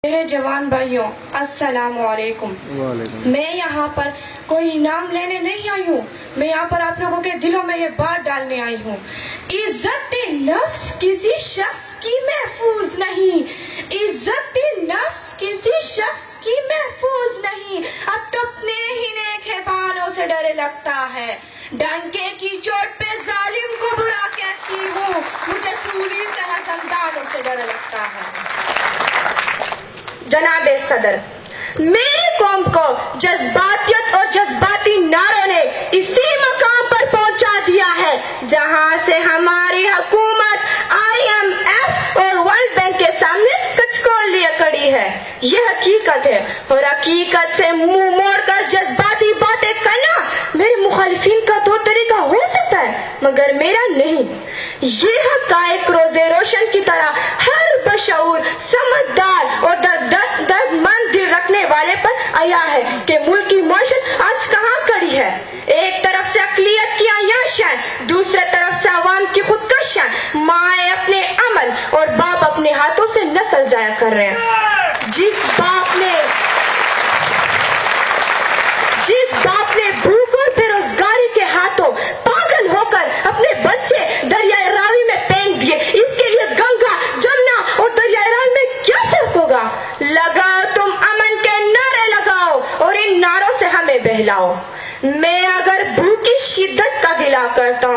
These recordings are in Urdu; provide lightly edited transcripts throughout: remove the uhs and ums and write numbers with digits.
میرے جوان بھائیوں السلام علیکم۔ میں یہاں پر کوئی انعام لینے نہیں آئی ہوں، میں یہاں پر آپ لوگوں کے دلوں میں یہ بات ڈالنے آئی ہوں، عزت نفس کسی شخص کی محفوظ نہیں، عزت نفس کسی شخص کی محفوظ نہیں، اب تو اپنے ہی نیک بانوں سے ڈر لگتا ہے، ڈنکے کی چوٹ پہ ظالم کو برا کہتی ہوں، مجھے سولی سے زندانوں سے ڈر لگتا ہے۔ جناب صدر، میری قوم کو جذباتیت اور جذباتی نعروں نے اسی مقام پر پہنچا دیا ہے جہاں سے ہماری حکومت IMF اور ورلڈ بینک کے سامنے کچکول لیے کھڑی ہے۔ یہ حقیقت ہے اور حقیقت سے منہ موڑ کر جذباتی باتیں کرنا میرے مخالفین کا طور طریقہ ہو سکتا ہے مگر میرا نہیں۔ یہ حقائق روز روشن کی طرح ہر بشعور سمجھدار اور درد مند دل رکھنے والے پر آیا ہے کہ ملک کی معیشت آج کہاں کھڑی ہے۔ ایک طرف سے اقلیت کی عیاشیاں، دوسرے طرف سے عوام کی خودکشیاں، مائیں اپنے عمل اور باپ اپنے ہاتھوں سے نسل ضائع کر رہے ہیں۔ جس باپ نے بھوک اور بے روزگاری کے ہاتھوں پاگل ہو کر اپنے بچے دریائے راوی میں پھینک دیے، اس کے لیے گنگا، جمنا اور دریائے راوی میں کیا فرق ہوگا؟ لگاؤ تم امن کے نعرے لگاؤ اور ان نعروں سے ہمیں بہلاؤ۔ میں اگر بھوک کی شدت کا گلا کرتا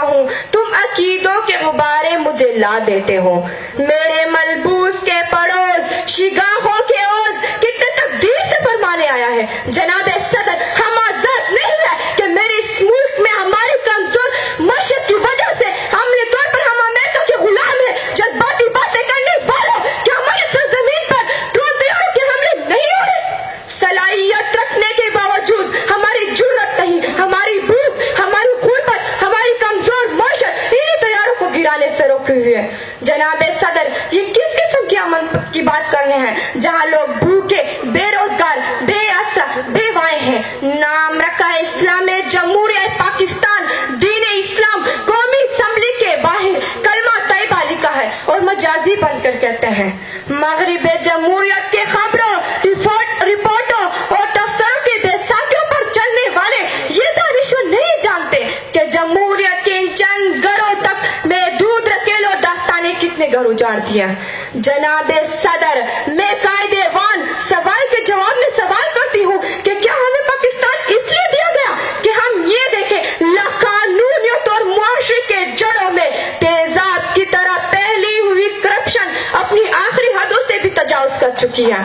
ہوں تم عقیدوں کے غبارے مجھے لا دیتے ہو۔ میرے ملبوس کے پڑوس شگاہوں کے عوض کتنے تقدیر سے فرمانے آیا ہے۔ جناب صدر، ہم آزاد نہیں ہے کہ میرے اس ملک میں ہماری کمزور معیشت کی وجہ سے عملی طور پر ہم امریکہ کے غلام ہیں۔ جذباتی باتیں کرنے والوں کہ ہماری سرزمین پر ڈرون طیاروں کے حملے نہیں ہو رہے، صلاحیت رکھنے کے باوجود ہماری جرأت نہیں، ہماری بھوک، ہماری غربت، ہماری کمزور معیشت انہی طیاروں کو گرانے سے روکی ہوئی ہے۔ جناب صدر، یہ کس قسم کی امن کی بات کر رہے ہیں جہاں لوگ بھوکے، بے روزگار، بے آسرا، بے وائے ہیں؟ نام رکھا ہے اسلام جمہوریہ پاکستان، دین اسلام، قومی اسمبلی کے باہر کلمہ طیبہ لکھا ہے اور مجازی بن کر کہتے ہیں۔ مغرب جمہوریت کے خبروں، رپورٹوں اور تفسیروں کی بیساکھیوں پر چلنے والے یہ دانشور نہیں جانتے کہ جمہوریت کے ان چند گھروں تک محدود رکیل اور داستانیں کتنے گھر اجاڑ دیا۔ جناب صدر، میں قائد وان سوال کے جواب میں سوال کرتی ہوں کہ کیا ہمیں پاکستان اس لیے دیا گیا کہ ہم یہ دیکھیں لاقانونیت اور معاشرے کے جڑوں میں تیزاب کی طرح پھیلی ہوئی کرپشن اپنی آخری حدوں سے بھی تجاوز کر چکی ہے۔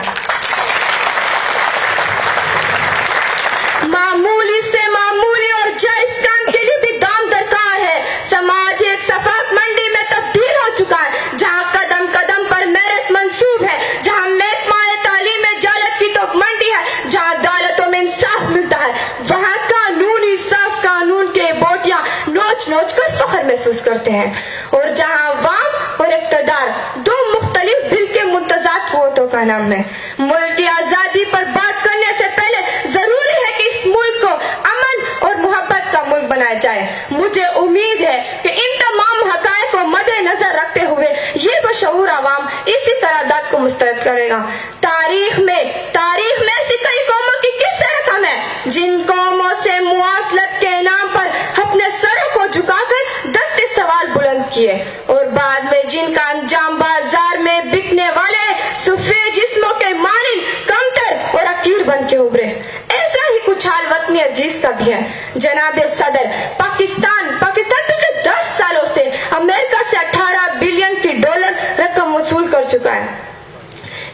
معمولی سے معمولی اور جائز کام کے لیے بھی دام درکار ہے۔ سماج ایک صفاق منڈی میں تبدیل ہو چکا ہے جہاں قدم قدم پر میرٹ منسوب ہے، جہاں محکمہ تعلیم میں جالت کی تو منڈی ہے، جہاں عدالتوں میں انصاف ملتا ہے، وہاں قانونی صاف قانون کے بوٹیاں نوچ نوچ کر فخر محسوس کرتے ہیں، اور جہاں عوام اور اقتدار دو مختلف بل کے متضاد قوتوں کا نام ہے۔ ملک کی آزادی پر بات کرنے سے پہلے ضروری ہے کہ اس ملک کو امن اور محبت کا ملک بنایا جائے۔ مجھے امید ہے کہ ان تمام حقائق کو مد نظر رکھتے ہوئے یہ بشعور عوام اسی قرارداد کو مسترد کرے گا۔ تاریخ میں ایسی کئی قوموں کی قصہ رقم ہے جن قوموں سے مواصلت کے نام پر اپنے سروں کو جھکا کر دستے سوال بلند کیے اور بعد میں جن کا انجام بازار میں بکنے والے سفید جسموں کے مانند کمتر اور حقیر بن کے ابھرے۔ ایسا ہی کچھ حال وطن عزیز کا بھی ہے۔ جناب صدر، پاکستان پچھلے 10 سالوں سے امریکہ سے $18 بلین کی ڈالر رقم وصول کر چکا ہے۔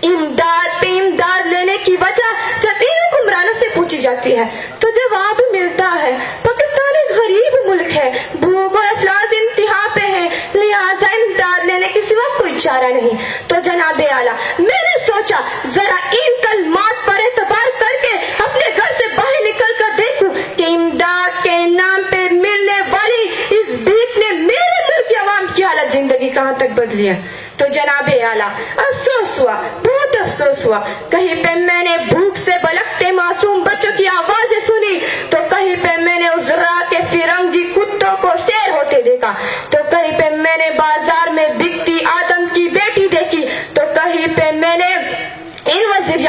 امداد پہ امداد لینے کی وجہ جب ان حکمرانوں سے پوچھی جاتی ہے تو جواب ملتا ہے پاکستان ایک غریب ملک ہے، بھوک اور افلاس انتہا پہ ہے، لہٰذا امداد لینے کے سوا کوئی چارہ نہیں۔ تو جناب اعلیٰ، میں نے سوچا ذرا ان کلمات پر اعتبار کر کے اپنے گھر سے باہر نکل کر دیکھوں کہ امداد کے نام پہ ملنے والی اس بھیک نے میرے ملک کی عوام کی حالت زندگی کہاں تک بدلی ہے۔ تو جناب اعلیٰ، افسوس ہوا، بہت افسوس ہوا، کہیں پہ میں نے بھوک سے بلکتے معصوم بچوں کی آوازیں سنی، تو کہیں پہ میں نے عذرا کے فرنگی کتوں کو سیر ہوتے دیکھا، تو کہیں پہ میں نے بازار میں بکتی آدم کی